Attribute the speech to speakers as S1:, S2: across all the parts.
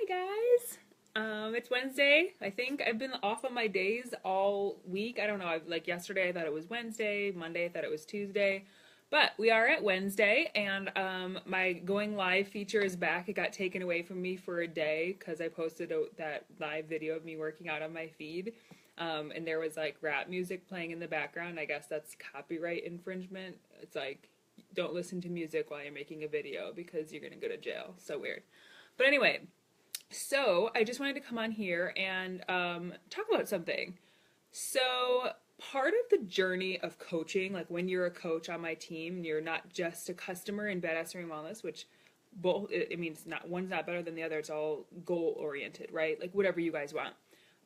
S1: guys. It's Wednesday. I think I've been off on my days all week. I don't know. Like yesterday, I thought it was Wednesday. Monday, I thought it was Tuesday. But we are at Wednesday, and my going live feature is back. It got taken away from me for a day because I posted that live video of me working out on my feed. And there was like rap music playing in the background. I guess that's copyright infringement. It's like, don't listen to music while you're making a video because you're going to go to jail. So weird. But anyway, so I just wanted to come on here and talk about something. So part of the journey of coaching, like when you're a coach on my team, you're not just a customer in Badassery Wellness, which both, it means not one's not better than the other. It's all goal oriented, right? Like whatever you guys want.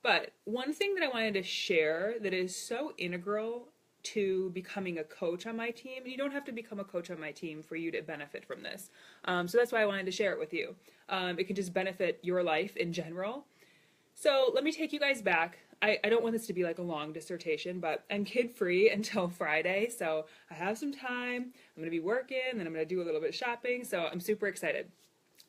S1: But one thing that I wanted to share that is so integral to becoming a coach on my team, and you don't have to become a coach on my team for you to benefit from this. So that's why I wanted to share it with you. It can just benefit your life in general. So let me take you guys back. I don't want this to be like a long dissertation, but I'm kid-free until Friday, so I have some time. I'm going to be working, and I'm going to do a little bit of shopping, so I'm super excited.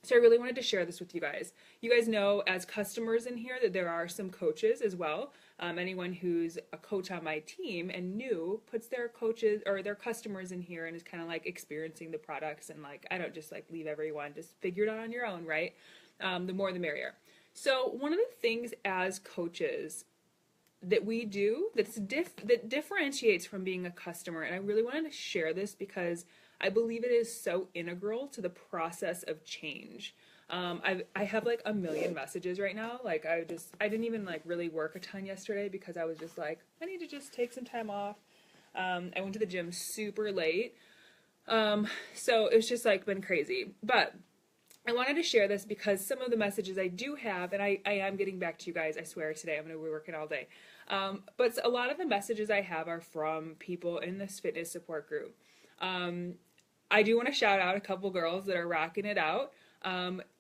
S1: So I really wanted to share this with you guys. You guys know as customers in here that there are some coaches as well. Anyone who's a coach on my team and new puts their coaches or their customers in here and is kind of like experiencing the products and like, I don't just like leave everyone, just figure it out on your own, right? The more the merrier. So one of the things as coaches that we do that differentiates from being a customer, and I really wanted to share this because I believe it is so integral to the process of change. I have like a million messages right now. Like I didn't even like really work a ton yesterday because I was just like, I need to just take some time off. I went to the gym super late. So it's just like been crazy. But I wanted to share this because some of the messages I do have, and I am getting back to you guys, I swear today, I'm going to be working all day. But a lot of the messages I have are from people in this fitness support group. I do want to shout out a couple girls that are rocking it out.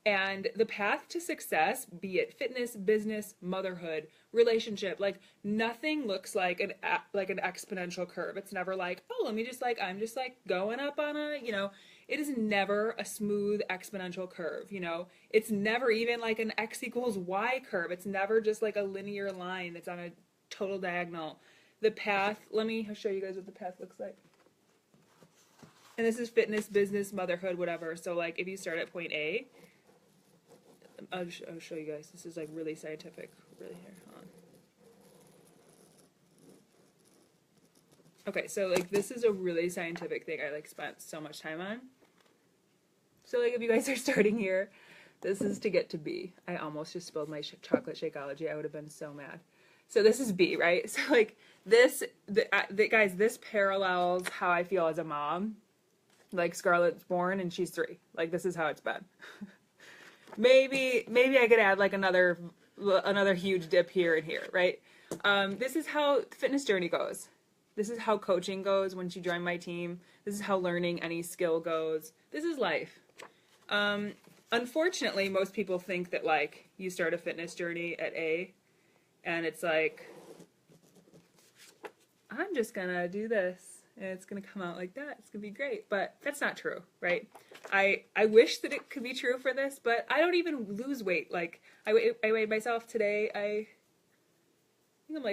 S1: And the path to success, be it fitness, business, motherhood, relationship, like nothing looks like an exponential curve. It's never like, oh, I'm just like going up on it is never a smooth exponential curve, It's never even like an X equals Y curve. It's never just like a linear line that's on a total diagonal. The path, let me show you guys what the path looks like. And this is fitness, business, motherhood, whatever. So like if you start at point A, I'll show you guys. This is like really scientific. Really here, hold on. Okay, so like this is a really scientific thing I like spent so much time on. So like if you guys are starting here, this is to get to B. I almost just spilled my chocolate Shakeology. I would have been so mad. So this is B, right? So like guys, this parallels how I feel as a mom. Like Scarlett's born and she's 3. Like this is how it's been. maybe I could add like another huge dip here and here, right? This is how the fitness journey goes. This is how coaching goes once you join my team. This is how learning any skill goes. This is life. Unfortunately, most people think that like you start a fitness journey at A and it's like, I'm just gonna do this and it's gonna come out like that. It's gonna be great, but that's not true, right? I wish that it could be true for this, but I don't even lose weight. Like I weighed myself today. I think I'm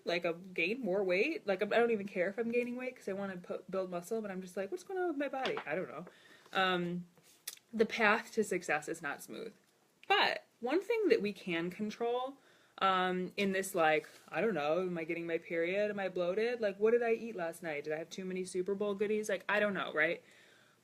S1: like I've gained more weight. Like I don't even care if I'm gaining weight because I want to build muscle, but I'm just like, what's going on with my body? I don't know. The path to success is not smooth, but one thing that we can control in this, like, I don't know, am I getting my period? Am I bloated? Like, what did I eat last night? Did I have too many Super Bowl goodies? Like, I don't know, right?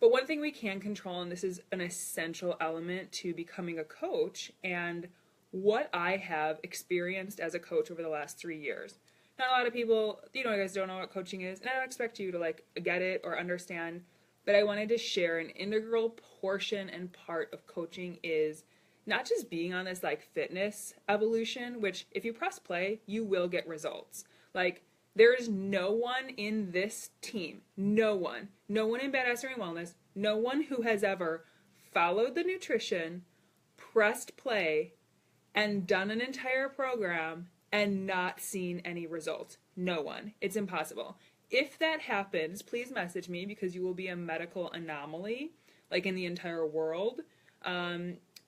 S1: But one thing we can control, and this is an essential element to becoming a coach, and what I have experienced as a coach over the last 3 years. Not a lot of people, you guys don't know what coaching is, and I don't expect you to, like, get it or understand, but I wanted to share an integral portion and part of coaching is not just being on this like fitness evolution, which if you press play, you will get results. Like there is no one in this team, no one in Badassery Wellness, no one who has ever followed the nutrition, pressed play, and done an entire program and not seen any results. No one. It's impossible. If that happens, please message me because you will be a medical anomaly, like in the entire world.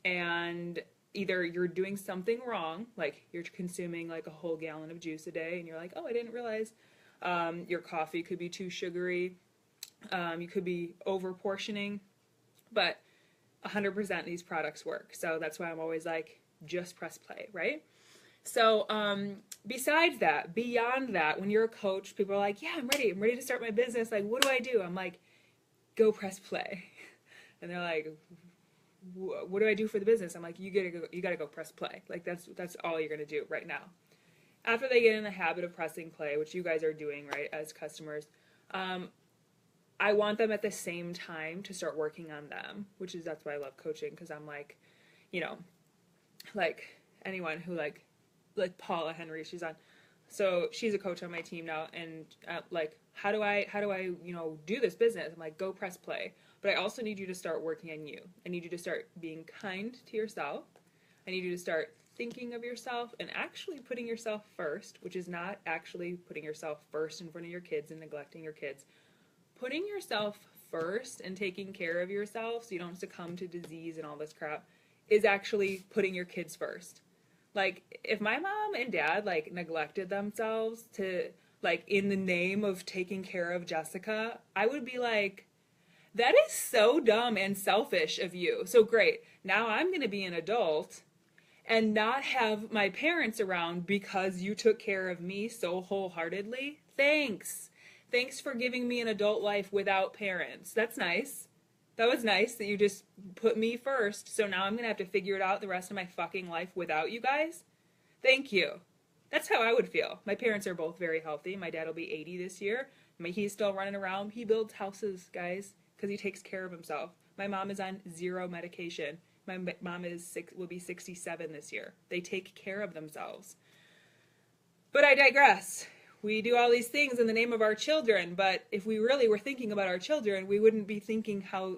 S1: And either you're doing something wrong, like you're consuming like a whole gallon of juice a day and you're like, oh, I didn't realize your coffee could be too sugary. You could be over portioning, but 100% these products work. So that's why I'm always like, just press play, right? So besides that, beyond that, when you're a coach, people are like, yeah, I'm ready to start my business. Like, what do I do? I'm like, go press play. And they're like, what do I do for the business? I'm like, you gotta go press play. Like that's all you're gonna do right now. After they get in the habit of pressing play, which you guys are doing, right, as customers, I want them at the same time to start working on them, that's why I love coaching, because I'm like, you know, like anyone who like Paula Henry, she's a coach on my team now, and like, how do I, do this business? I'm like, go press play. But I also need you to start working on you. I need you to start being kind to yourself. I need you to start thinking of yourself and actually putting yourself first, which is not actually putting yourself first in front of your kids and neglecting your kids. Putting yourself first and taking care of yourself so you don't succumb to disease and all this crap is actually putting your kids first. Like, if my mom and dad, like, neglected themselves to, like, in the name of taking care of Jessica, I would be like, that is so dumb and selfish of you. So great, now I'm going to be an adult and not have my parents around because you took care of me so wholeheartedly. Thanks. Thanks for giving me an adult life without parents. That's nice. That was nice that you just put me first. So now I'm going to have to figure it out the rest of my fucking life without you guys. Thank you. That's how I would feel. My parents are both very healthy. My dad will be 80 this year. He's still running around. He builds houses, guys, because he takes care of himself. My mom is on 0 medication. My mom will be 67 this year. They take care of themselves. But I digress. We do all these things in the name of our children, but if we really were thinking about our children, we wouldn't be thinking how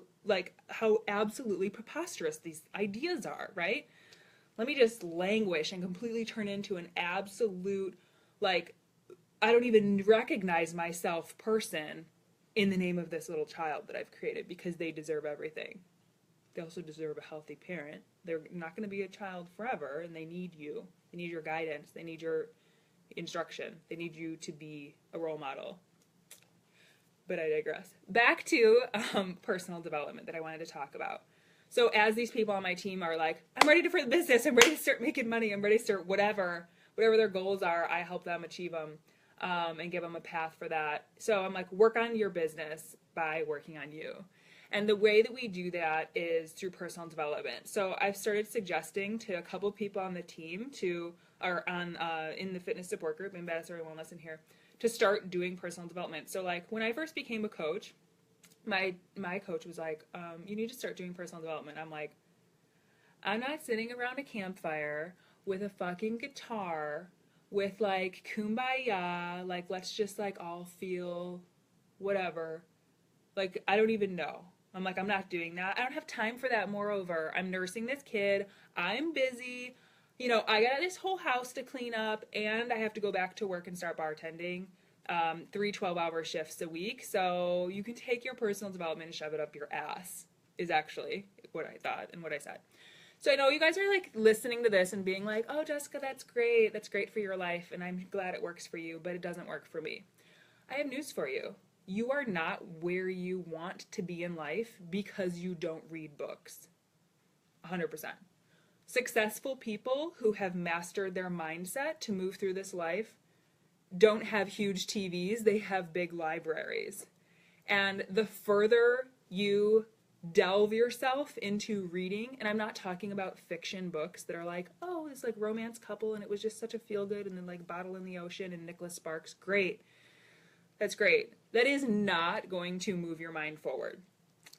S1: absolutely preposterous these ideas are, right? Let me just languish and completely turn into an absolute, like, I don't even recognize myself person in the name of this little child that I've created, because they deserve everything. They also deserve a healthy parent. They're not going to be a child forever, and they need you. They need your guidance. They need your instruction. They need you to be a role model. But I digress. Back to personal development that I wanted to talk about. So as these people on my team are like, I'm ready for the business, I'm ready to start making money, I'm ready to start whatever their goals are, I help them achieve them and give them a path for that. So I'm like, work on your business by working on you. And the way that we do that is through personal development. So I've started suggesting to a couple people on the team in the fitness support group in Badass Wellness in here to start doing personal development. So like when I first became a coach, my coach was like, you need to start doing personal development. I'm like, I'm not sitting around a campfire with a fucking guitar with like kumbaya, like let's just like all feel whatever. Like, I don't even know. I'm like, I'm not doing that. I don't have time for that. Moreover, I'm nursing this kid. I'm busy. I got this whole house to clean up, and I have to go back to work and start bartending 3 12-hour shifts a week. So you can take your personal development and shove it up your ass, is actually what I thought and what I said. So I know you guys are like listening to this and being like, oh, Jessica, that's great. That's great for your life, and I'm glad it works for you, but it doesn't work for me. I have news for you. You are not where you want to be in life because you don't read books. 100%. Successful people who have mastered their mindset to move through this life don't have huge TVs, they have big libraries. And the further you delve yourself into reading, and I'm not talking about fiction books that are like, oh, it's like romance couple and it was just such a feel good, and then like Bottle in the Ocean and Nicholas Sparks, great. That's great. That is not going to move your mind forward.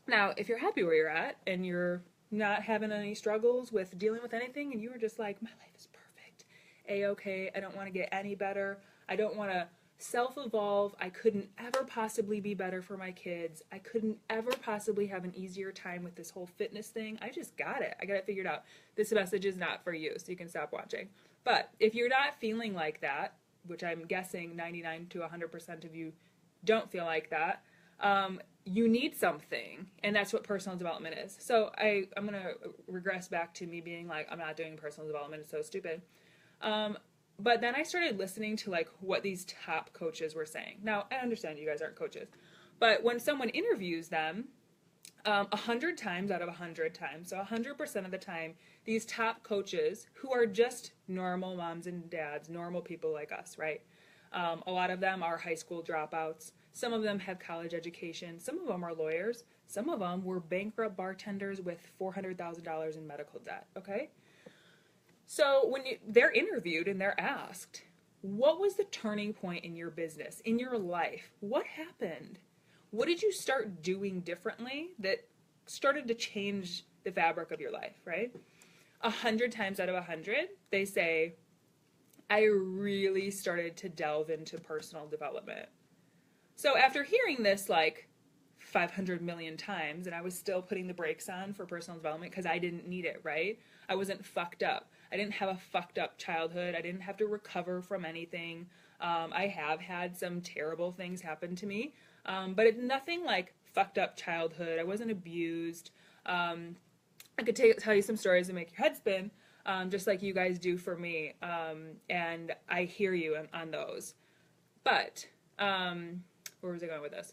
S1: Now, if you're happy where you're at and you're not having any struggles with dealing with anything and you are just like, my life is perfect, A-okay, I don't want to get any better, I don't want to self-evolve, I couldn't ever possibly be better for my kids, I couldn't ever possibly have an easier time with this whole fitness thing, I just got it, I got it figured out. This message is not for you, so you can stop watching. But if you're not feeling like that, which I'm guessing 99 to 100% of you don't feel like that, you need something, and that's what personal development is. So I'm gonna regress back to me being like, I'm not doing personal development, it's so stupid. But then I started listening to like what these top coaches were saying. Now I understand you guys aren't coaches, but when someone interviews them, 100 times out of 100 times, so 100% of the time, these top coaches who are just normal moms and dads, normal people like us, right? A lot of them are high school dropouts. Some of them have college education. Some of them are lawyers. Some of them were bankrupt bartenders with $400,000 in medical debt, okay? So when they're interviewed and they're asked, what was the turning point in your business, in your life? What happened? What did you start doing differently that started to change the fabric of your life, right? 100 times out of 100, they say, I really started to delve into personal development. So after hearing this like 500 million times, and I was still putting the brakes on for personal development because I didn't need it, right? I wasn't fucked up. I didn't have a fucked up childhood. I didn't have to recover from anything. I have had some terrible things happen to me, but it's nothing like fucked up childhood. I wasn't abused. I could tell you some stories that make your head spin, just like you guys do for me, and I hear you on those. But where was I going with this?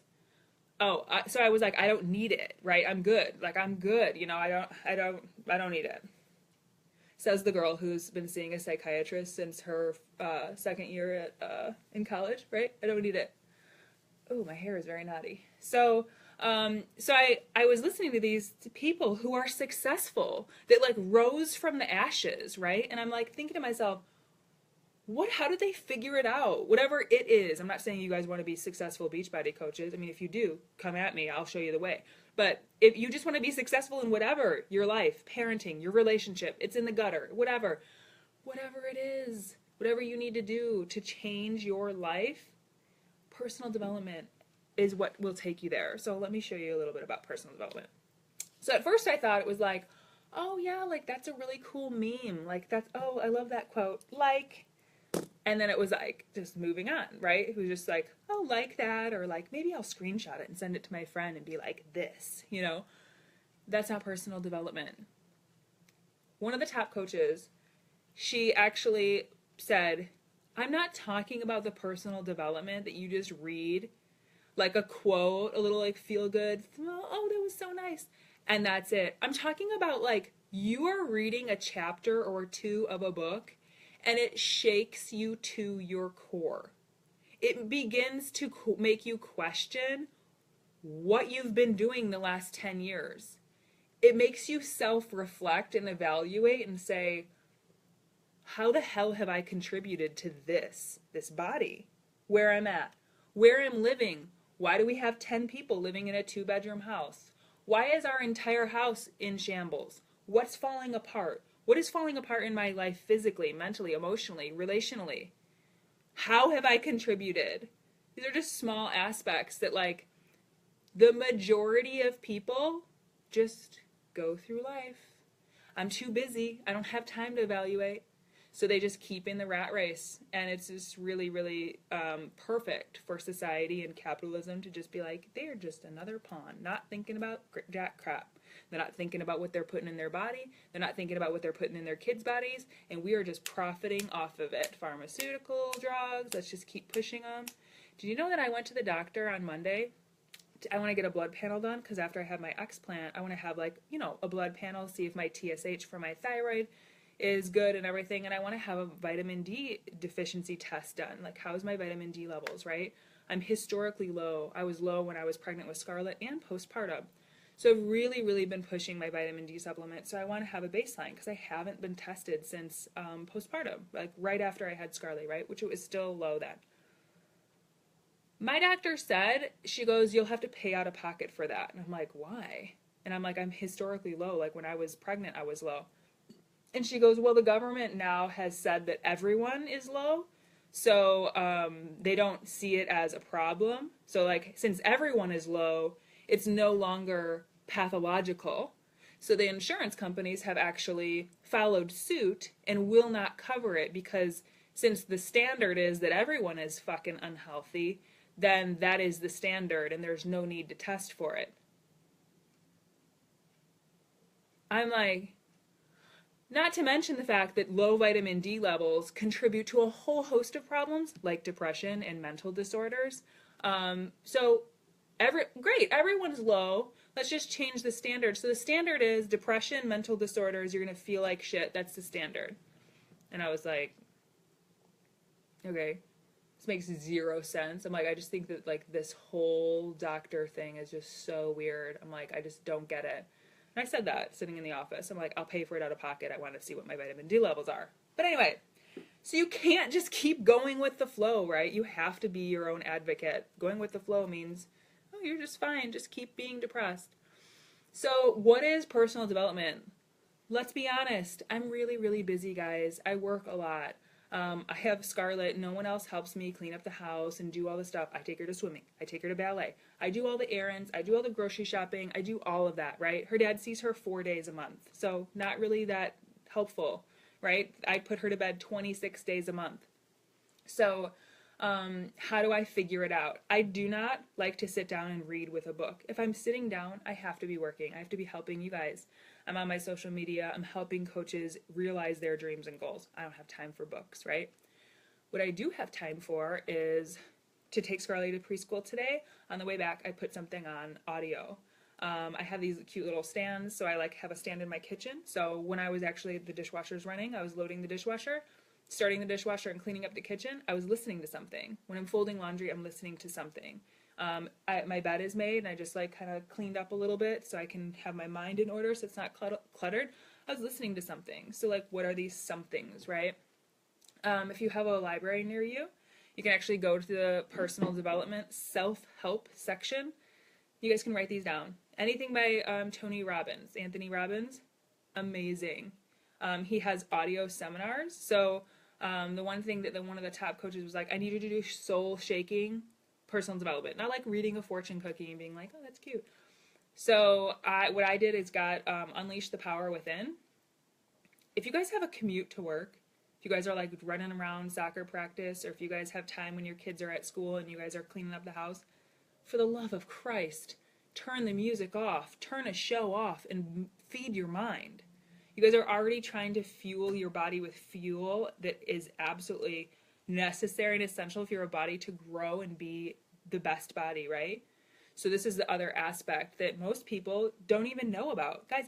S1: So I was like, I don't need it, right? I'm good. Like I'm good. You know, I don't need it. Says the girl who's been seeing a psychiatrist since her second year in college, right? I don't need it. Oh, my hair is very naughty. So I was listening to these people who are successful that like rose from the ashes, right? And I'm like thinking to myself, how did they figure it out? Whatever it is. I'm not saying you guys want to be successful Beachbody coaches. I mean, if you do, come at me. I'll show you the way. But if you just want to be successful in whatever, your life, parenting, your relationship, it's in the gutter, whatever it is, whatever you need to do to change your life, personal development is what will take you there. So let me show you a little bit about personal development. So at first I thought it was like, oh yeah, like that's a really cool meme. Like oh, I love that quote. Like, and then it was like just moving on, right? It was just like, oh, like that, or like maybe I'll screenshot it and send it to my friend and be like this, you know? That's not personal development. One of the top coaches, she actually said, I'm not talking about the personal development that you just read, like a quote, a little like feel good, oh, that was so nice, and that's it. I'm talking about like you are reading a chapter or two of a book and it shakes you to your core. It begins to make you question what you've been doing the last 10 years. It makes you self-reflect and evaluate and say, how the hell have I contributed to this body, where I'm at, where I'm living? Why do we have 10 people living in a 2-bedroom house? Why is our entire house in shambles? What's falling apart? What is falling apart in my life physically, mentally, emotionally, relationally? How have I contributed? These are just small aspects that like the majority of people just go through life. I'm too busy. I don't have time to evaluate. So they just keep in the rat race. And it's just really, really perfect for society and capitalism to just be like, they're just another pawn, not thinking about jack crap. They're not thinking about what they're putting in their body. They're not thinking about what they're putting in their kids' bodies. And we are just profiting off of it. Pharmaceutical drugs, let's just keep pushing them. Did you know that I went to the doctor on Monday? I want to get a blood panel done because after I have my explant, I want to have like, you know, a blood panel, see if my TSH for my thyroid is good and everything. And I want to have a vitamin D deficiency test done. Like, how's my vitamin D levels, right? I'm historically low. I was low when I was pregnant with Scarlett and postpartum. So I've really, really been pushing my vitamin D supplement. So I want to have a baseline because I haven't been tested since postpartum, like right after I had Scarlett, right? Which it was still low then. My doctor said, she goes, you'll have to pay out of pocket for that. And I'm like, why? And I'm like, I'm historically low. Like when I was pregnant, I was low. And she goes, well, the government now has said that everyone is low. So they don't see it as a problem. So like, since everyone is low, it's no longer pathological. So the insurance companies have actually followed suit and will not cover it because since the standard is that everyone is fucking unhealthy, then that is the standard and there's no need to test for it. I'm like, not to mention the fact that low vitamin D levels contribute to a whole host of problems like depression and mental disorders. So great, everyone's low. Let's just change the standard. So the standard is depression, mental disorders, you're going to feel like shit. That's the standard. And I was like, okay, this makes zero sense. I'm like, I just think that like this whole doctor thing is just so weird. I'm like, I just don't get it. And I said that sitting in the office. I'm like, I'll pay for it out of pocket. I want to see what my vitamin D levels are. But anyway, so you can't just keep going with the flow, right? You have to be your own advocate. Going with the flow means, oh, you're just fine. Just keep being depressed. So what is personal development? Let's be honest. I'm really, really busy, guys. I work a lot. I have Scarlett. No one else helps me clean up the house and do all the stuff. I take her to swimming. I take her to ballet. I do all the errands. I do all the grocery shopping. I do all of that, right? Her dad sees her 4 days a month. So not really that helpful, right? I put her to bed 26 days a month. So how do I figure it out? I do not like to sit down and read with a book. If I'm sitting down, I have to be working. I have to be helping you guys. I'm on my social media. I'm helping coaches realize their dreams and goals. I don't have time for books, right? What I do have time for is to take Scarlett to preschool today. On the way back, I put something on audio. I have these cute little stands, so I like have a stand in my kitchen. So when I was actually, the dishwasher's running, I was loading the dishwasher, starting the dishwasher and cleaning up the kitchen, I was listening to something. When I'm folding laundry, I'm listening to something. My bed is made and I just like kind of cleaned up a little bit so I can have my mind in order so it's not cluttered. I was listening to something. So like, what are these somethings, right? If you have a library near you, you can actually go to the personal development self-help section. You guys can write these down. Anything by Anthony Robbins, amazing. He has audio seminars. So the one thing that one of the top coaches was like, I need you to do soul shaking personal development, not like reading a fortune cookie and being like, oh, that's cute. So what I did is got Unleash the Power Within. If you guys have a commute to work, if you guys are like running around soccer practice, or if you guys have time when your kids are at school and you guys are cleaning up the house, for the love of Christ, turn the music off, turn a show off, and feed your mind. You guys are already trying to fuel your body with fuel that is absolutely necessary and essential for your body to grow and be the best body, right? So this is the other aspect that most people don't even know about. Guys,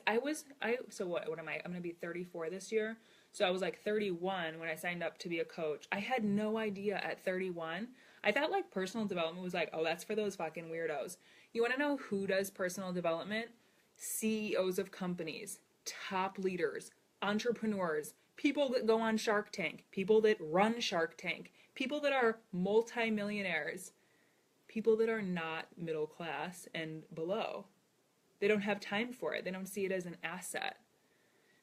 S1: so what am I? I'm going to be 34 this year. So I was like 31 when I signed up to be a coach. I had no idea at 31. I thought like personal development was like, oh, that's for those fucking weirdos. You want to know who does personal development? CEOs of companies, top leaders, entrepreneurs, people that go on Shark Tank, people that run Shark Tank, people that are multimillionaires, people that are not middle class and below. They don't have time for it. They don't see it as an asset.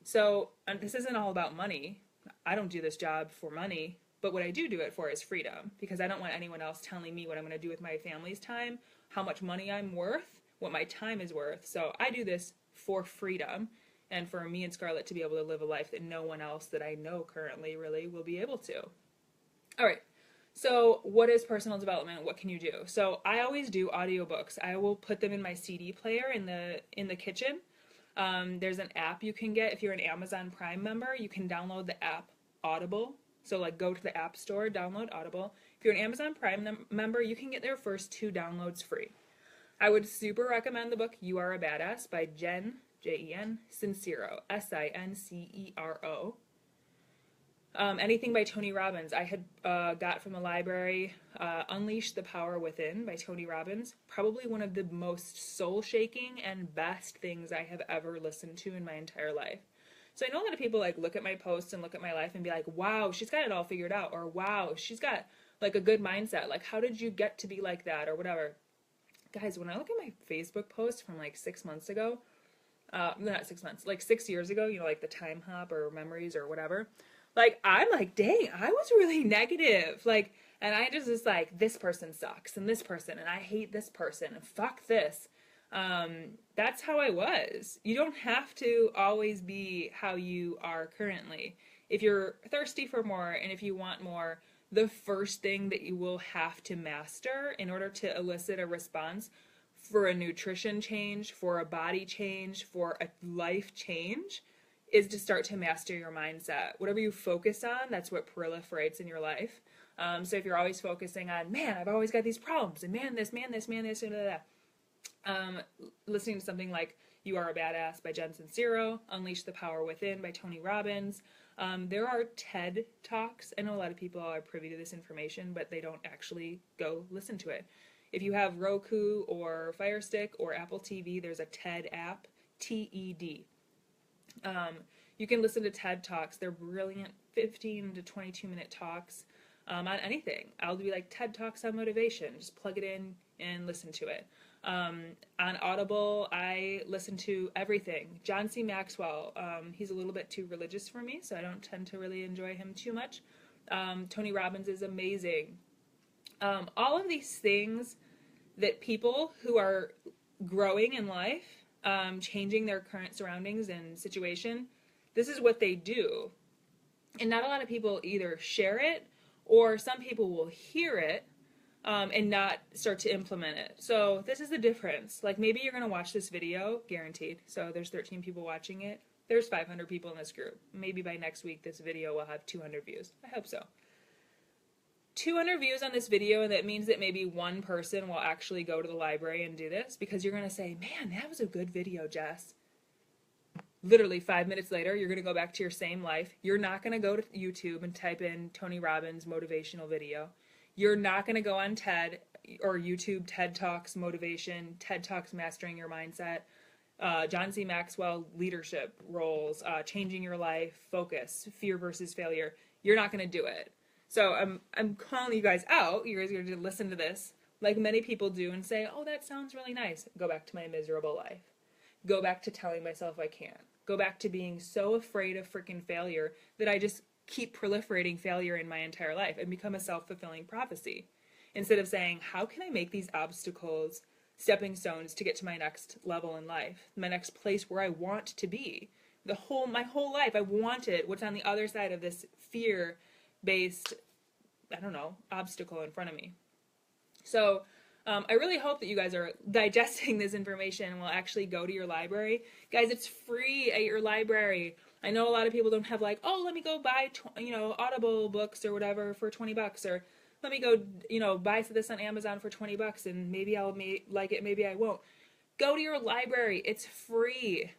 S1: So this isn't all about money. I don't do this job for money, but what I do it for is freedom, because I don't want anyone else telling me what I'm going to do with my family's time, how much money I'm worth, what my time is worth. So I do this for freedom, and for me and Scarlett to be able to live a life that no one else that I know currently really will be able to. All right. So what is personal development? What can you do? So I always do audiobooks. I will put them in my CD player in the kitchen. There's an app you can get. If you're an Amazon Prime member, you can download the app Audible. So like go to the App Store, download Audible. If you're an Amazon Prime member, you can get their first 2 downloads free. I would super recommend the book You Are a Badass by Jen, Jen Sincero, Sincero. Anything by Tony Robbins. I had got from the library Unleash the Power Within by Tony Robbins. Probably one of the most soul-shaking and best things I have ever listened to in my entire life. So I know a lot of people like look at my posts and look at my life and be like, wow, she's got it all figured out, or wow, she's got like a good mindset. Like, how did you get to be like that, or whatever? Guys, when I look at my Facebook post from like 6 months ago, not 6 months, like 6 years ago, you know, like the time hop or memories or whatever, like, I'm like, dang, I was really negative. Like, and I just like, this person sucks, and this person, and I hate this person, and fuck this. That's how I was. You don't have to always be how you are currently. If you're thirsty for more, and if you want more, the first thing that you will have to master in order to elicit a response for a nutrition change, for a body change, for a life change, is to start to master your mindset. Whatever you focus on, that's what proliferates in your life. So if you're always focusing on, man, I've always got these problems, and man, this, and that. Listening to something like You Are a Badass by Jen Sincero, Unleash the Power Within by Tony Robbins. There are TED Talks. I know a lot of people are privy to this information, but they don't actually go listen to it. If you have Roku or Fire Stick or Apple TV, there's a TED app, TED. You can listen to TED Talks. They're brilliant 15 to 22 minute talks on anything. I'll be like TED Talks on motivation. Just plug it in and listen to it. On Audible, I listen to everything. John C. Maxwell, he's a little bit too religious for me, so I don't tend to really enjoy him too much. Tony Robbins is amazing. All of these things that people who are growing in life, changing their current surroundings and situation, this is what they do. And not a lot of people either share it, or some people will hear it and not start to implement it. So this is the difference. Like, maybe you're going to watch this video, guaranteed. So there's 13 people watching it. There's 500 people in this group. Maybe by next week this video will have 200 views. I hope so. 200 views on this video, and that means that maybe one person will actually go to the library and do this, because you're going to say, man, that was a good video, Jess. Literally 5 minutes later, you're going to go back to your same life. You're not going to go to YouTube and type in Tony Robbins motivational video. You're not going to go on TED or YouTube TED Talks motivation, TED Talks mastering your mindset, John C. Maxwell leadership roles, changing your life, focus, fear versus failure. You're not going to do it. So I'm calling you guys out. You guys are going to listen to this like many people do and say, oh, that sounds really nice. Go back to my miserable life. Go back to telling myself I can't. Go back to being so afraid of freaking failure that I just keep proliferating failure in my entire life and become a self-fulfilling prophecy. Instead of saying, how can I make these obstacles stepping stones to get to my next level in life, my next place where I want to be? My whole life I wanted what's on the other side of this fear-based, obstacle in front of me. So I really hope that you guys are digesting this information and will actually go to your library. Guys, it's free at your library. I know a lot of people don't have like, oh, let me go buy, Audible books or whatever for $20, or let me go, buy this on Amazon for $20 and maybe I'll like it, maybe I won't. Go to your library. It's free.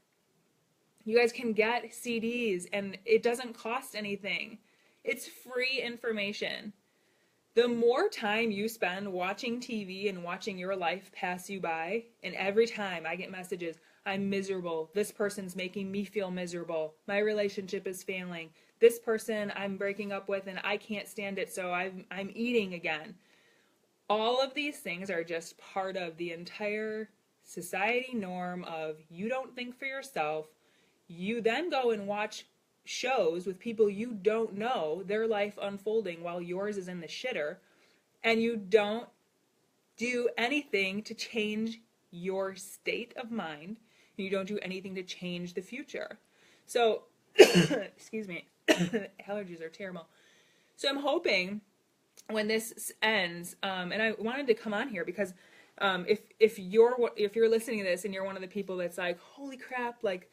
S1: You guys can get CDs and it doesn't cost anything. It's free information. The more time you spend watching TV and watching your life pass you by, and every time I get messages, I'm miserable, this person's making me feel miserable, my relationship is failing, this person I'm breaking up with and I can't stand it, so I'm eating again. All of these things are just part of the entire society norm of you don't think for yourself. You then go and watch shows with people you don't know, their life unfolding while yours is in the shitter, and you don't do anything to change your state of mind, and you don't do anything to change the future. So, excuse me, allergies are terrible. So I'm hoping when this ends, and I wanted to come on here because if you're listening to this and you're one of the people that's like, holy crap, like,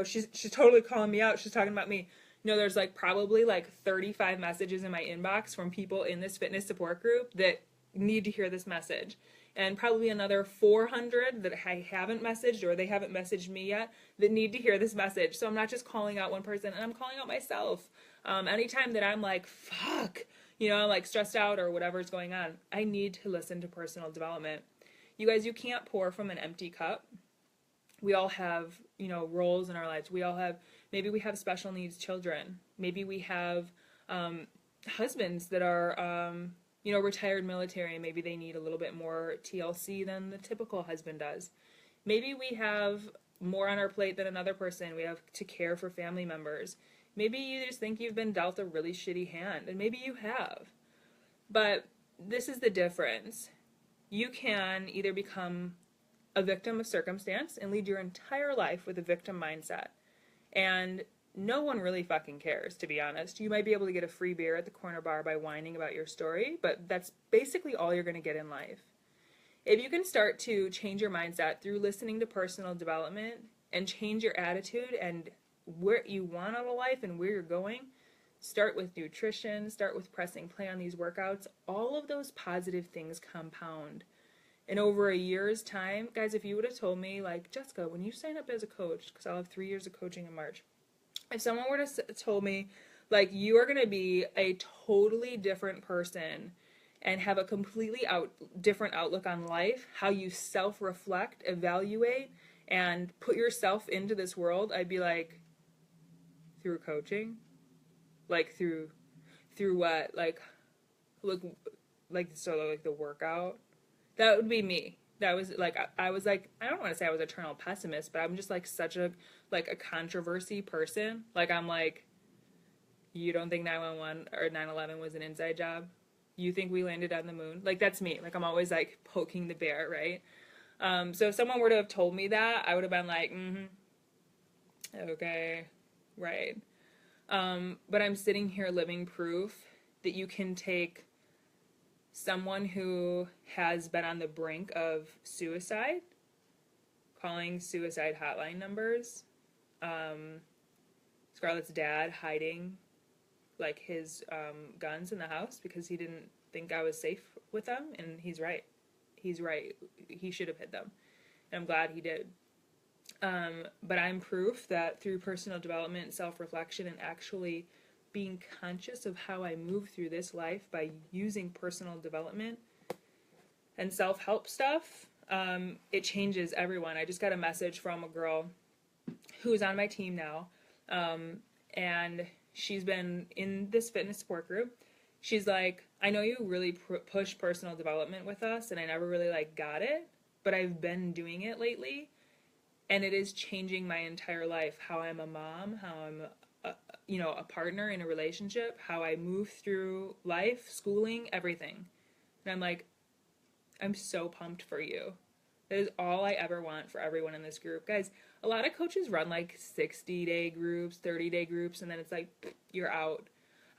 S1: she's totally calling me out. She's talking about me. There's like probably like 35 messages in my inbox from people in this fitness support group that need to hear this message. And probably another 400 that I haven't messaged or they haven't messaged me yet that need to hear this message. So I'm not just calling out one person, and I'm calling out myself. Anytime that I'm like, fuck, like stressed out or whatever's going on, I need to listen to personal development. You guys, you can't pour from an empty cup. We all have, roles in our lives. Maybe we have special needs children. Maybe we have husbands that are, retired military, and maybe they need a little bit more TLC than the typical husband does. Maybe we have more on our plate than another person. We have to care for family members. Maybe you just think you've been dealt a really shitty hand, and maybe you have. But this is the difference. You can either become a victim of circumstance and lead your entire life with a victim mindset. And no one really fucking cares, to be honest. You might be able to get a free beer at the corner bar by whining about your story, but that's basically all you're going to get in life. If you can start to change your mindset through listening to personal development and change your attitude and where you want out of life and where you're going, start with nutrition, start with pressing play on these workouts, all of those positive things compound. And over a year's time, guys, if you would have told me, like, Jessica, when you sign up as a coach, because I'll have 3 years of coaching in March, if someone were to told me, like, you are going to be a totally different person and have a completely different outlook on life, how you self-reflect, evaluate, and put yourself into this world, I'd be like, through coaching? Like, through what? Like the workout? That would be me. That was like, I was like, I don't want to say I was an eternal pessimist, but I'm just like such a controversy person. Like, I'm like, you don't think 911 or 9/11 was an inside job? You think we landed on the moon? Like, that's me. Like, I'm always like poking the bear, right? So if someone were to have told me that, I would have been like, okay, right. But I'm sitting here living proof that you can take someone who has been on the brink of suicide, calling suicide hotline numbers, Scarlett's dad hiding like his guns in the house because he didn't think I was safe with them, and he's right. He's right. He should have hid them, and I'm glad he did. But I'm proof that through personal development, self-reflection, and actually being conscious of how I move through this life by using personal development and self-help stuff, it changes everyone. I just got a message from a girl who's on my team now, and she's been in this fitness support group. She's like, I know you really push personal development with us, and I never really like got it, but I've been doing it lately, and it is changing my entire life. How I'm a mom, how I'm a partner in a relationship, how I move through life, schooling, everything. And I'm like, I'm so pumped for you. That is all I ever want for everyone in this group. Guys, a lot of coaches run like 60-day groups, 30-day groups, and then it's like, you're out.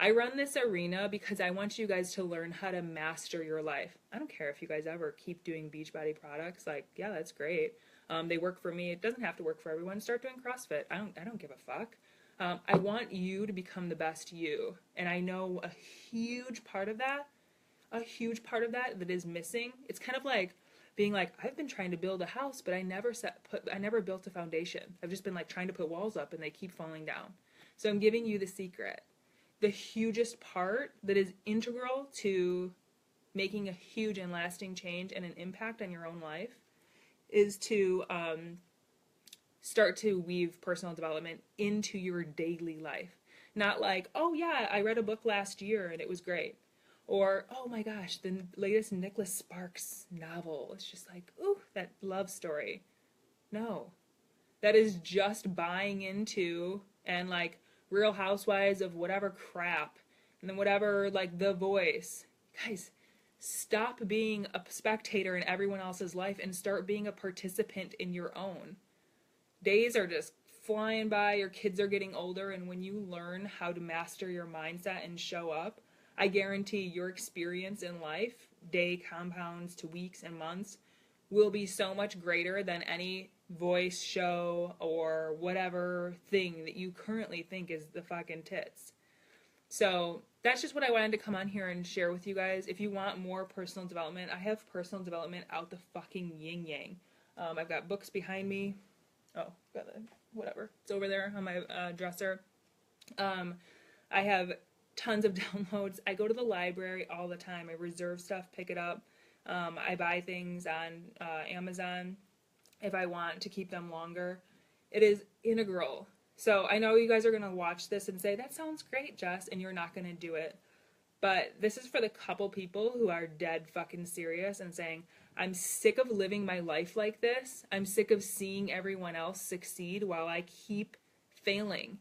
S1: I run this arena because I want you guys to learn how to master your life. I don't care if you guys ever keep doing Beachbody products. Like, yeah, that's great. They work for me. It doesn't have to work for everyone. Start doing CrossFit. I don't give a fuck. I want you to become the best you. And I know a huge part of that that is missing. It's kind of like being like, I've been trying to build a house, but I never built a foundation. I've just been like trying to put walls up and they keep falling down. So I'm giving you the secret. The hugest part that is integral to making a huge and lasting change and an impact on your own life is to start to weave personal development into your daily life. Not like, oh yeah, I read a book last year and it was great. Or, oh my gosh, the latest Nicholas Sparks novel. It's just like, ooh, that love story. No. That is just buying into and like Real Housewives of whatever crap. And then whatever, like The Voice. Guys, stop being a spectator in everyone else's life and start being a participant in your own. Days are just flying by, your kids are getting older, and when you learn how to master your mindset and show up, I guarantee your experience in life, day compounds to weeks and months, will be so much greater than any voice show or whatever thing that you currently think is the fucking tits. So that's just what I wanted to come on here and share with you guys. If you want more personal development, I have personal development out the fucking yin yang. I've got books behind me. Oh, got the whatever. It's over there on my dresser. I have tons of downloads. I go to the library all the time. I reserve stuff, pick it up. I buy things on Amazon if I want to keep them longer. It is integral. So I know you guys are going to watch this and say, that sounds great, Jess, and you're not going to do it. But this is for the couple people who are dead fucking serious and saying, I'm sick of living my life like this. I'm sick of seeing everyone else succeed while I keep failing.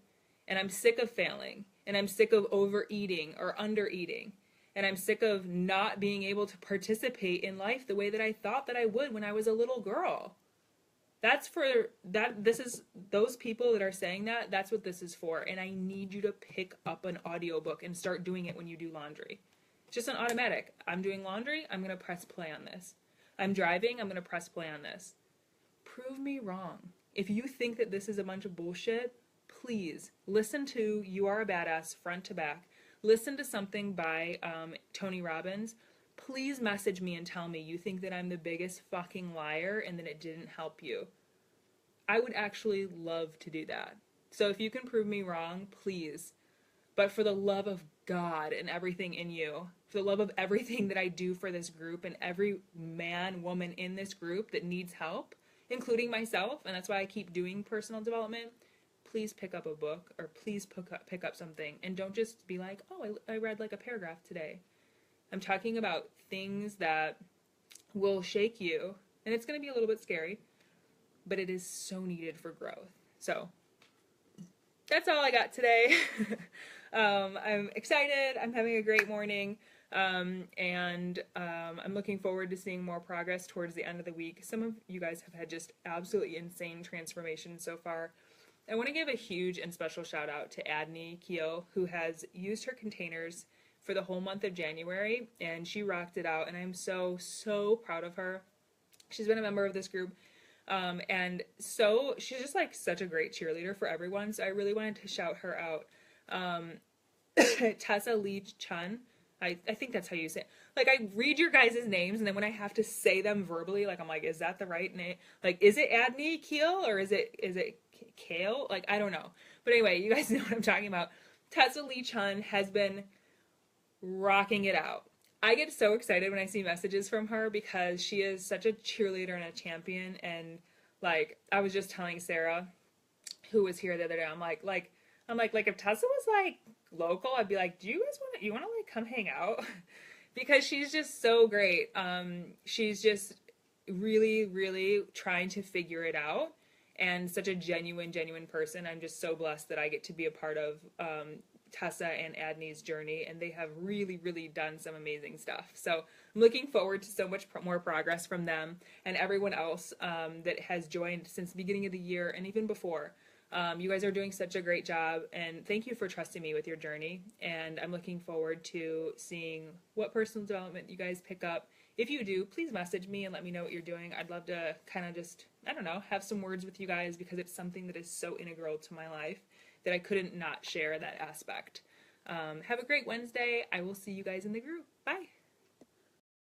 S1: And I'm sick of failing. And I'm sick of overeating or undereating. And I'm sick of not being able to participate in life the way that I thought that I would when I was a little girl. That's for that. This is those people that are saying that. That's what this is for. And I need you to pick up an audiobook and start doing it when you do laundry. Just an automatic. I'm doing laundry. I'm going to press play on this. I'm driving. I'm going to press play on this. Prove me wrong. If you think that this is a bunch of bullshit, please listen to You Are a Badass front to back. Listen to something by Tony Robbins. Please message me and tell me you think that I'm the biggest fucking liar and that it didn't help you. I would actually love to do that. So if you can prove me wrong, please. But for the love of God and everything in you, for the love of everything that I do for this group and every man, woman in this group that needs help, including myself, and that's why I keep doing personal development, please pick up a book or please pick up something. And don't just be like, oh, I read like a paragraph today. I'm talking about things that will shake you, and it's going to be a little bit scary, but it is so needed for growth. So that's all I got today. I'm excited. I'm having a great morning. And I'm looking forward to seeing more progress towards the end of the week. Some of you guys have had just absolutely insane transformation so far. I want to give a huge and special shout out to Adney Keo, who has used her containers for the whole month of January, and she rocked it out, and I'm so, so proud of her. She's been a member of this group, and so she's just like such a great cheerleader for everyone, so I really wanted to shout her out. Tessa Lee Chun, I think that's how you say it. Like, I read your guys' names, and then when I have to say them verbally, like, I'm like, is that the right name? Like, is it Adney Keel, or is it Kale? Like, I don't know. But anyway, you guys know what I'm talking about. Tessa Lee Chun has been rocking it out. I get so excited when I see messages from her because she is such a cheerleader and a champion. And like, I was just telling Sarah, who was here the other day, I'm like if Tessa was like local, I'd be like, do you guys want to like come hang out? Because she's just so great. She's just really, really trying to figure it out, and such a genuine person. I'm just so blessed that I get to be a part of Tessa and Adney's journey, and they have really, really done some amazing stuff. So I'm looking forward to so much more progress from them and everyone else that has joined since the beginning of the year and even before. You guys are doing such a great job, and thank you for trusting me with your journey. And I'm looking forward to seeing what personal development you guys pick up. If you do, please message me and let me know what you're doing. I'd love to kind of just, I don't know, have some words with you guys because it's something that is so integral to my life that I couldn't not share that aspect. Have a great Wednesday. I will see you guys in the group. Bye.